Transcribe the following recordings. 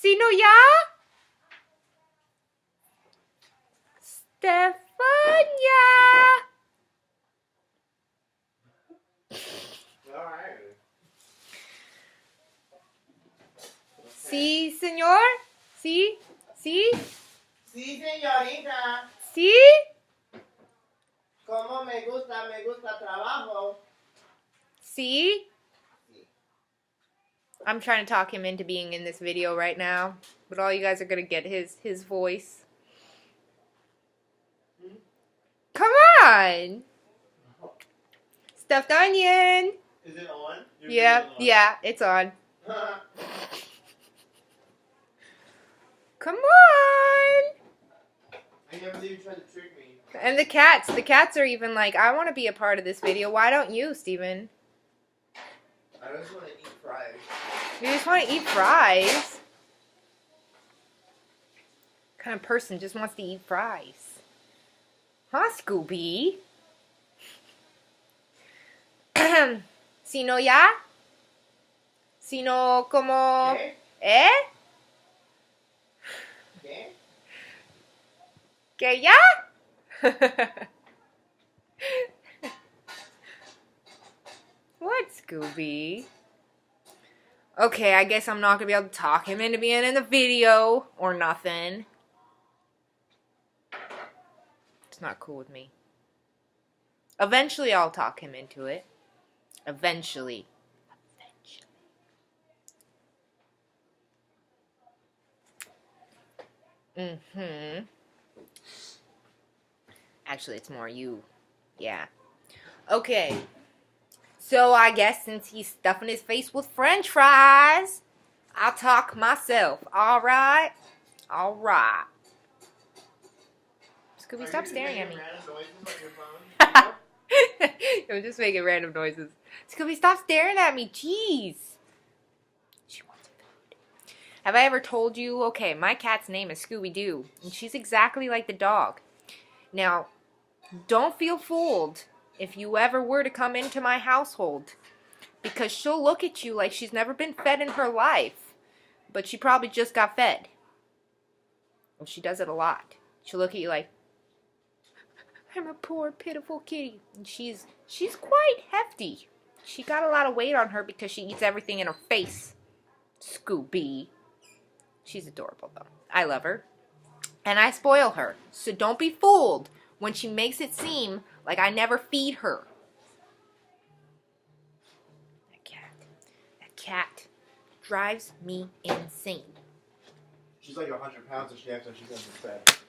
Sino ya? Stefania! Alright. Sí, señor? Sí? Sí? Sí, señorita. Sí? Como me gusta trabajo. Sí? I'm trying to talk him into being in this video right now, but all you guys are gonna get his voice. Come on! Stuffed onion! Is it on? Yeah, yeah, it's on. Come on! I can't believe you tried to trick me. And the cats are even like, I want to be a part of this video. Why don't you, Steven? I just want to eat fries. You just want to eat fries? What kind of person just wants to eat fries? Huh, Scooby? Sino ya? Sino como... ¿Qué? ¿Eh? ¿Qué? ¿Que ya? What, Scooby? Okay, I guess I'm not gonna be able to talk him into being in the video or nothing. It's not cool with me. Eventually, I'll talk him into it. Eventually. Actually, it's more you. Yeah. Okay. So, I guess since he's stuffing his face with french fries, I'll talk myself. Alright? Alright. Scooby, stop staring at me. I'm just making random noises. Scooby, stop staring at me. Jeez. She wants food. Have I ever told you? Okay, my cat's name is Scooby-Doo, and she's exactly like the dog. Now, don't feel fooled if you ever were to come into my household, because she'll look at you like she's never been fed in her life, but she probably just got fed. And she does it a lot. She'll look at you like, I'm a poor, pitiful kitty. And she's quite hefty. She got a lot of weight on her because she eats everything in her face. Scooby. She's adorable, though. I love her. And I spoil her. So don't be fooled when she makes it seem like I never feed her. That cat drives me insane. She's like 100 pounds, so she acts like she's underfed.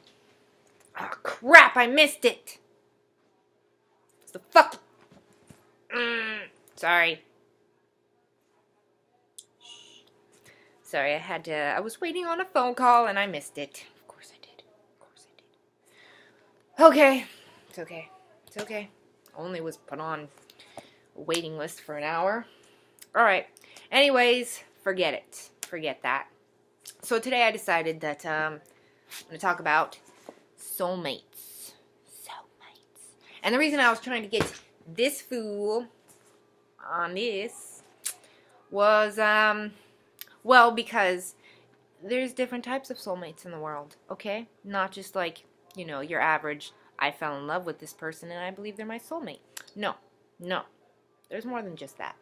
Ah, oh, crap, I missed it. It's the fuck. Sorry. Sorry, I was waiting on a phone call and I missed it. Of course I did. Okay. It's okay. It's okay. Only was put on a waiting list for an hour. Alright. Anyways, forget it. Forget that. So today I decided that I'm going to talk about Soulmates. Soulmates. And the reason I was trying to get this fool on this was, well, because there's different types of soulmates in the world, okay? Not just like, you know, your average, I fell in love with this person and I believe they're my soulmate. No, no. There's more than just that.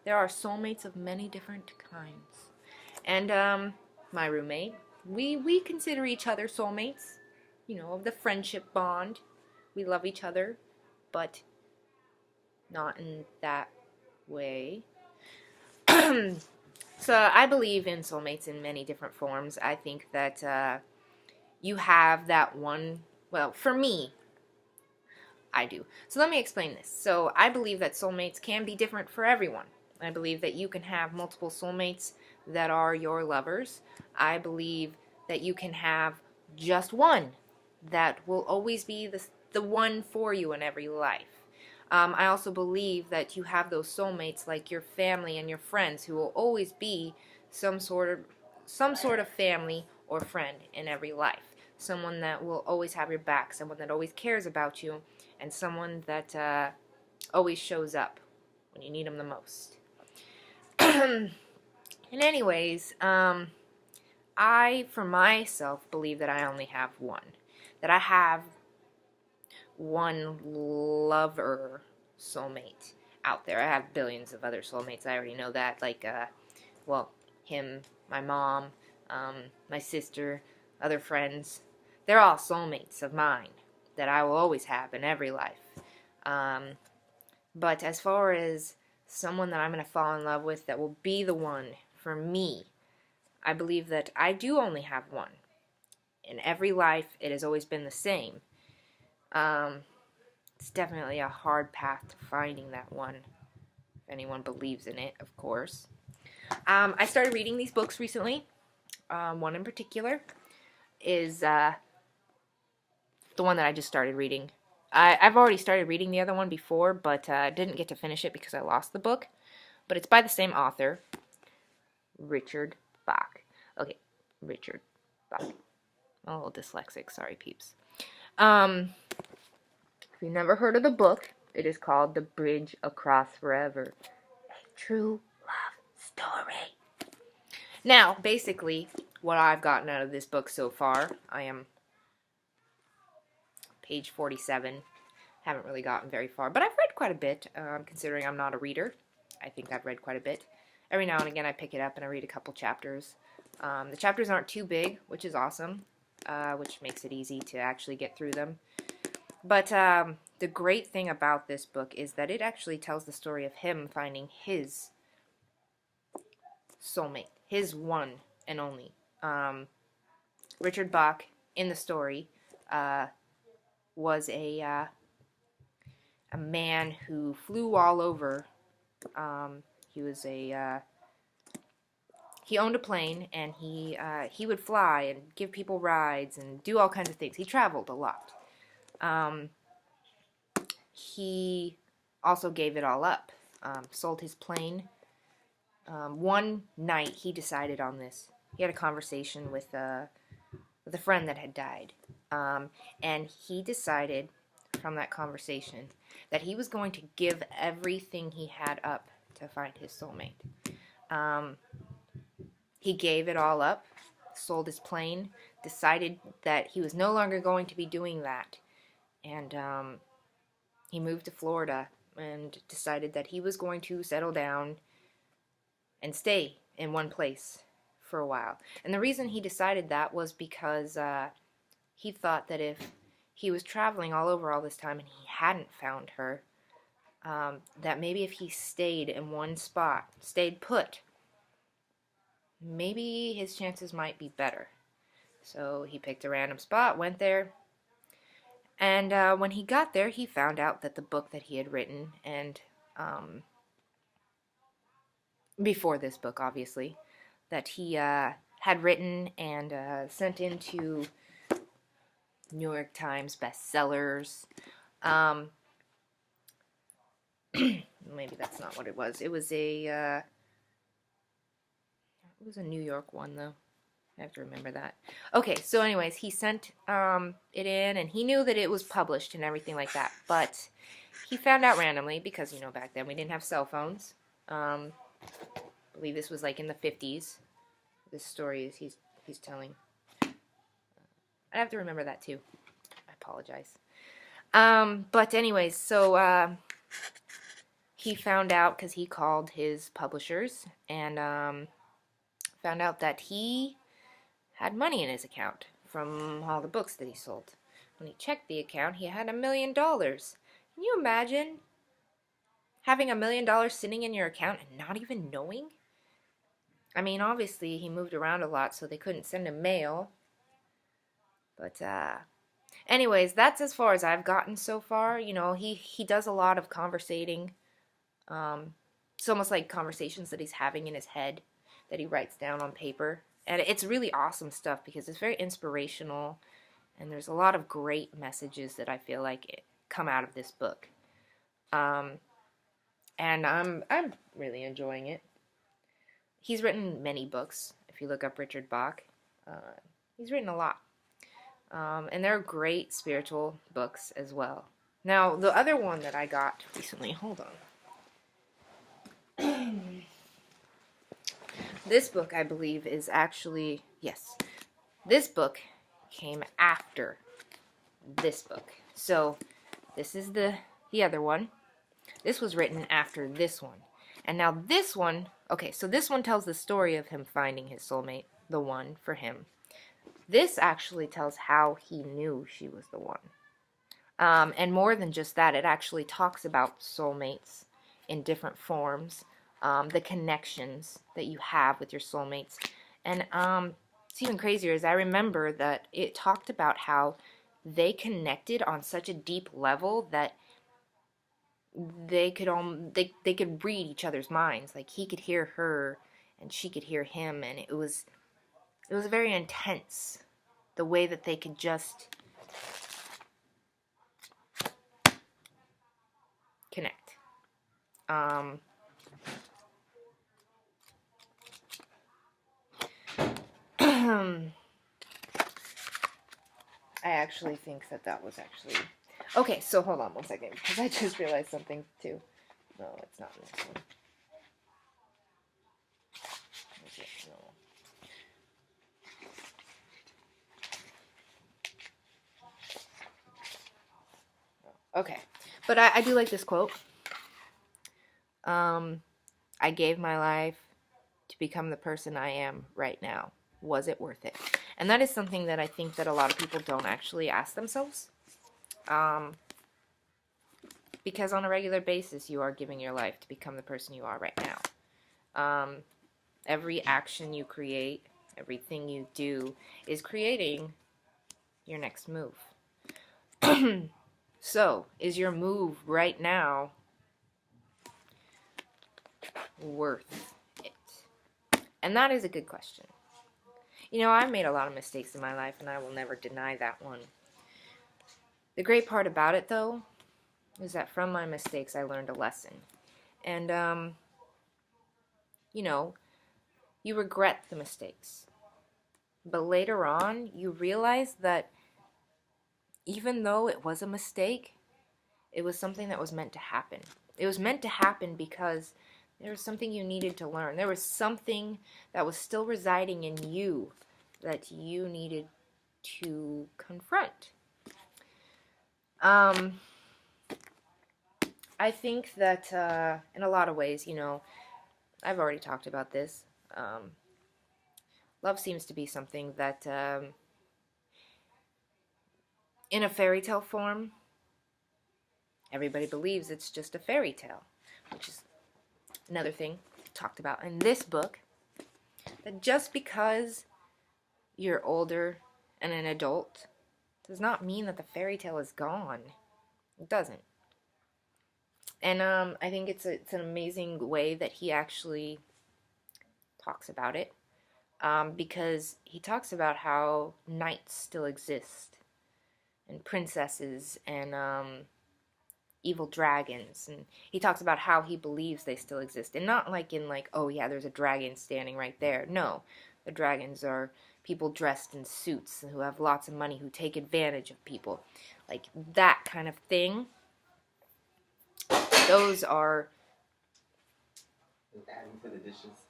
There are soulmates of many different kinds. And, my roommate, we consider each other soulmates, you know, of the friendship bond. We love each other, but not in that way. So I believe in soulmates in many different forms. I think that you have that one, well, for me, I do. So let me explain this. So I believe that soulmates can be different for everyone. I believe that you can have multiple soulmates that are your lovers. I believe that you can have just one that will always be the one for you in every life. I also believe that you have those soulmates like your family and your friends who will always be some sort of family or friend in every life. Someone that will always have your back, someone that always cares about you, and someone that always shows up when you need them the most. And anyways, I, for myself, believe that I only have one. That I have one lover soulmate out there. I have billions of other soulmates. I already know that. Like, well, him, my mom, my sister, other friends. They're all soulmates of mine that I will always have in every life. But as far as someone that I'm going to fall in love with that will be the one for me, I believe that I do only have one. In every life, it has always been the same. It's definitely a hard path to finding that one, if anyone believes in it, of course. I started reading these books recently. One in particular is the one that I just started reading. I've already started reading the other one before, but didn't get to finish it because I lost the book. But it's by the same author, Richard Bach. Okay, Richard Bach. I'm a little dyslexic, sorry peeps. If you've never heard of the book, it is called The Bridge Across Forever. A true love story. Now, basically, what I've gotten out of this book so far, I am page 47. Haven't really gotten very far, but I've read quite a bit, considering I'm not a reader. I think I've read quite a bit. Every now and again I pick it up and I read a couple chapters. The chapters aren't too big, which is awesome, which makes it easy to actually get through them. But the great thing about this book is that it actually tells the story of him finding his soulmate, his one and only. Richard Bach, in the story, was a man who flew all over. He owned a plane, and he would fly and give people rides and do all kinds of things. He traveled a lot. He also gave it all up, sold his plane. One night he decided on this. He had a conversation with a friend that had died, and he decided from that conversation that he was going to give everything he had up to find his soulmate. He gave it all up, sold his plane, decided that he was no longer going to be doing that, and he moved to Florida and decided that he was going to settle down and stay in one place for a while. And the reason he decided that was because he thought that if he was traveling all over all this time and he hadn't found her, that maybe if he stayed in one spot, stayed put, maybe his chances might be better. So he picked a random spot, went there, and when he got there, he found out that the book that he had written, and before this book, obviously, that he had written and sent into New York Times bestsellers. Maybe that's not what it was. It was a New York one, though. I have to remember that. Okay, so anyways, he sent it in, and he knew that it was published and everything like that, but he found out randomly, because, you know, back then we didn't have cell phones. I believe this was like in the 50s. This story is he's telling. I have to remember that too. I apologize. But anyways, so he found out because he called his publishers and found out that he had money in his account from all the books that he sold. When he checked the account, he had $1 million. Can you imagine having $1 million sitting in your account and not even knowing? I mean, obviously, he moved around a lot, so they couldn't send him mail. But, anyways, that's as far as I've gotten so far. You know, he does a lot of conversating. It's almost like conversations that he's having in his head that he writes down on paper. And it's really awesome stuff because it's very inspirational. And there's a lot of great messages that I feel like come out of this book. And I'm really enjoying it. He's written many books. If you look up Richard Bach, he's written a lot. And they're great spiritual books as well. Now, the other one that I got recently, hold on. This book, I believe, is actually Yes. This book came after this book. So this is the other one. This was written after this one. And now this one, okay, so this one tells the story of him finding his soulmate, the one for him. This actually tells how he knew she was the one. And more than just that, it actually talks about soulmates in different forms, the connections that you have with your soulmates. And it's even crazier is I remember that it talked about how they connected on such a deep level that they could read each other's minds. Like he could hear her and she could hear him, and it was very intense the way that they could just connect. I actually think that was actually... Okay, so hold on one second, because I just realized something, too. No, it's not in this one. Is it? No. Okay, but I do like this quote. I gave my life to become the person I am right now. Was it worth it? And that is something that I think that a lot of people don't actually ask themselves. Because on a regular basis, you are giving your life to become the person you are right now. Every action you create, everything you do, is creating your next move. So, is your move right now worth it? And that is a good question. You know, I've made a lot of mistakes in my life, and I will never deny that one. The great part about it, though, is that from my mistakes, I learned a lesson. And, you know, you regret the mistakes. But later on, you realize that even though it was a mistake, it was something that was meant to happen. It was meant to happen because there was something you needed to learn. There was something that was still residing in you that you needed to confront. I think that in a lot of ways, you know, I've already talked about this. Love seems to be something that in a fairy tale form, everybody believes it's just a fairy tale, which is another thing talked about in this book, that just because you're older and an adult does not mean that the fairy tale is gone. It doesn't. And I think it's an amazing way that he actually talks about it, because he talks about how knights still exist, and princesses, and evil dragons, and he talks about how he believes they still exist, and not like in like, oh yeah, there's a dragon standing right there. No, the dragons are people dressed in suits who have lots of money, who take advantage of people, like that kind of thing. Those are... Adding to the dishes.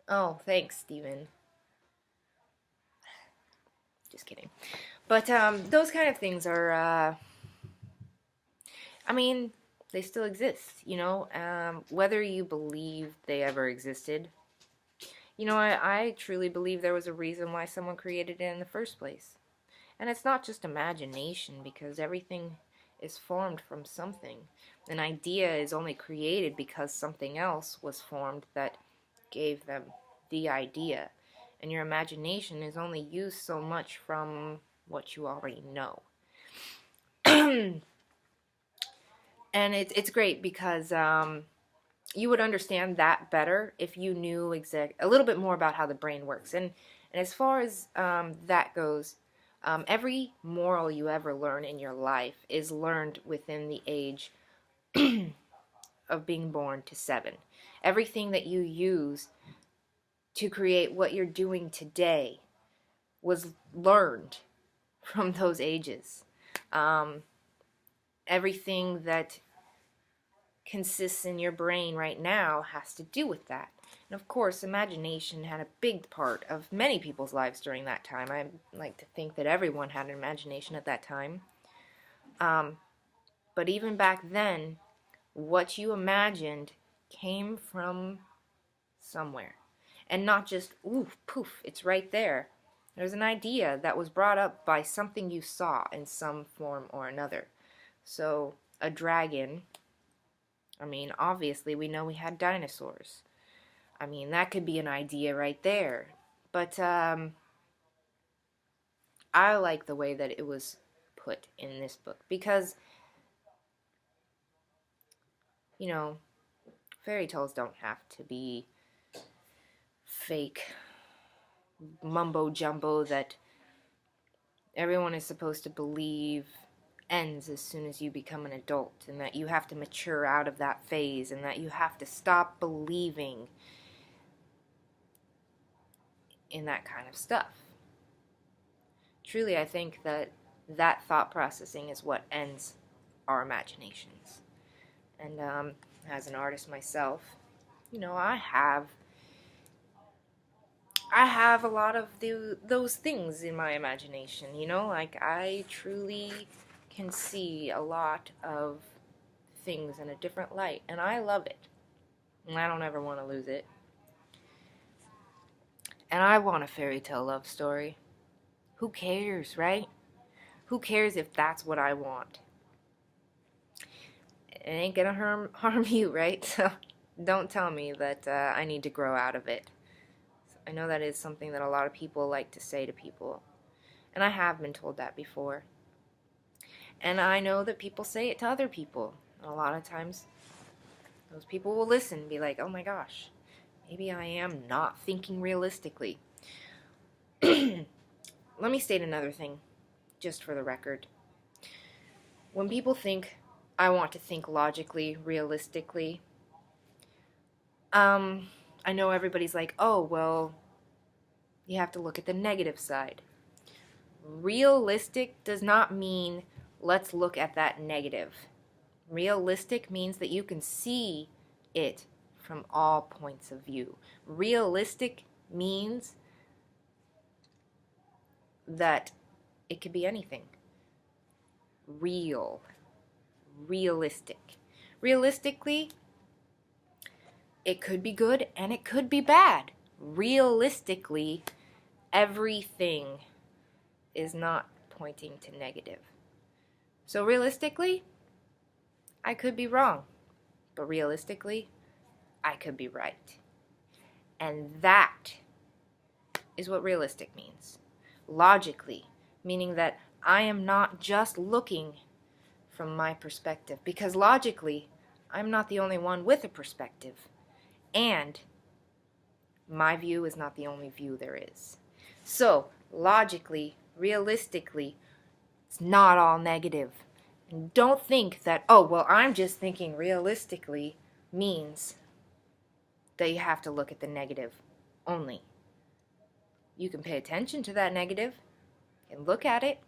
Oh, thanks, Steven. Just kidding. But those kind of things are, I mean, they still exist, you know, whether you believe they ever existed. You know, I truly believe there was a reason why someone created it in the first place. And it's not just imagination, because everything is formed from something. An idea is only created because something else was formed that gave them the idea. And your imagination is only used so much from what you already know. And it's great because you would understand that better if you knew a little bit more about how the brain works. And as far as that goes, every moral you ever learn in your life is learned within the age of being born to 7. Everything that you use to create what you're doing today was learned from those ages. Everything that consists in your brain right now has to do with that. And of course, imagination had a big part of many people's lives during that time. I like to think that everyone had an imagination at that time. But even back then, what you imagined came from somewhere. And not just, ooh, poof, it's right there. There's an idea that was brought up by something you saw in some form or another. So, a dragon, I mean, obviously we know we had dinosaurs. I mean, that could be an idea right there. But I like the way that it was put in this book because, you know, fairy tales don't have to be fake mumbo jumbo that everyone is supposed to believe ends as soon as you become an adult, and that you have to mature out of that phase, and that you have to stop believing in that kind of stuff. Truly, I think that that thought processing is what ends our imaginations. And as an artist myself, you know, I have a lot of those things in my imagination, you know, like I truly can see a lot of things in a different light, and I love it. And I don't ever want to lose it. And I want a fairy tale love story. Who cares, right? Who cares if that's what I want? It ain't gonna harm you, right? So don't tell me that I need to grow out of it. I know that is something that a lot of people like to say to people. And I have been told that before. And I know that people say it to other people. And a lot of times, those people will listen and be like, oh my gosh, maybe I am not thinking realistically. Let me state another thing, just for the record. When people think I want to think logically, realistically, I know everybody's like, oh, well, you have to look at the negative side. Realistic does not mean let's look at that negative. Realistic means that you can see it from all points of view. Realistic means that it could be anything. Realistic. Realistically, it could be good and it could be bad. Realistically, everything is not pointing to negative. So realistically, I could be wrong. But realistically, I could be right. And that is what realistic means. Logically, meaning that I am not just looking from my perspective, because logically, I'm not the only one with a perspective, and my view is not the only view there is. So, logically, realistically, it's not all negative. And don't think that, oh, well, I'm just thinking realistically means that you have to look at the negative only. You can pay attention to that negative and look at it.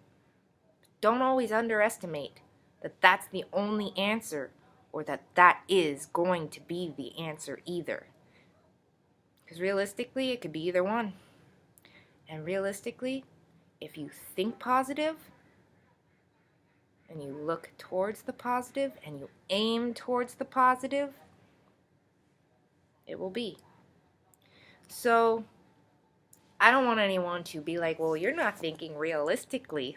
Don't always underestimate that that's the only answer, or that that is going to be the answer either. Because realistically, it could be either one. And realistically, if you think positive, and you look towards the positive, and you aim towards the positive, it will be. So, I don't want anyone to be like, well, you're not thinking realistically.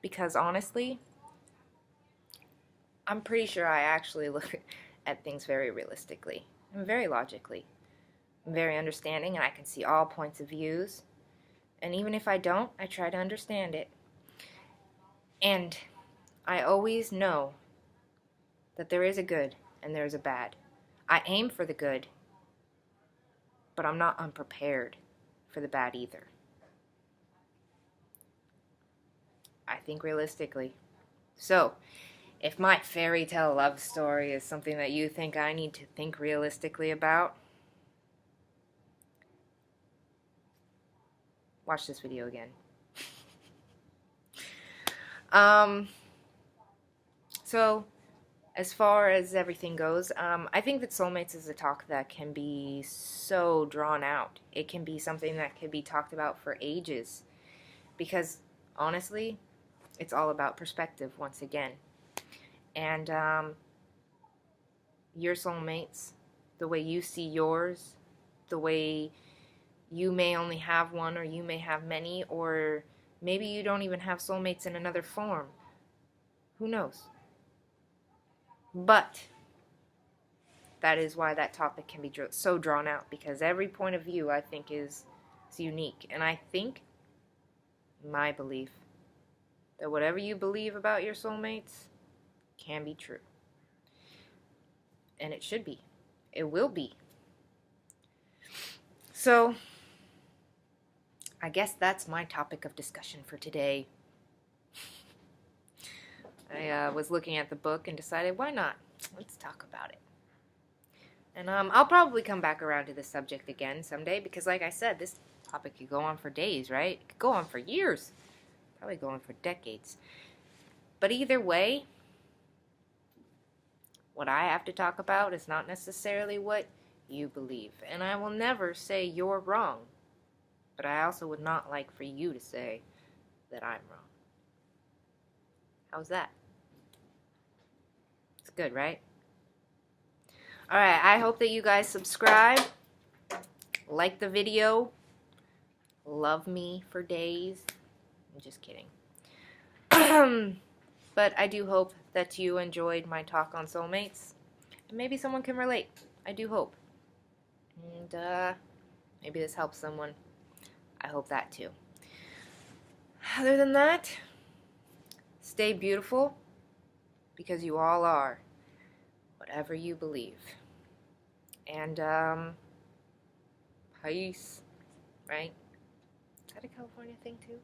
Because honestly, I'm pretty sure I actually look at things very realistically and very logically. I'm very understanding, and I can see all points of views. And even if I don't, I try to understand it. And I always know that there is a good and there is a bad. I aim for the good, but I'm not unprepared for the bad either. I think realistically. So, if my fairy tale love story is something that you think I need to think realistically about, watch this video again. So, as far as everything goes, I think that soulmates is a talk that can be so drawn out. It can be something that can be talked about for ages. Because, honestly, it's all about perspective once again. And your soulmates, the way you see yours, the way you may only have one or you may have many, or maybe you don't even have soulmates in another form. Who knows? But that is why that topic can be so drawn out, because every point of view, I think, is unique. And I think, my belief, that whatever you believe about your soulmates can be true. And it should be. It will be. So, I guess that's my topic of discussion for today. I was looking at the book and decided, why not? Let's talk about it. And I'll probably come back around to this subject again someday, because like I said, this topic could go on for days, right? It could go on for years. Probably go on for decades. But either way, what I have to talk about is not necessarily what you believe. And I will never say you're wrong. But I also would not like for you to say that I'm wrong. How's that? It's good, right? Alright, I hope that you guys subscribe, like the video, love me for days. I'm just kidding. But I do hope that you enjoyed my talk on soulmates. And maybe someone can relate. I do hope. And maybe this helps someone. I hope that too. Other than that, stay beautiful, because you all are, whatever you believe. And peace, right? Is that a California thing too?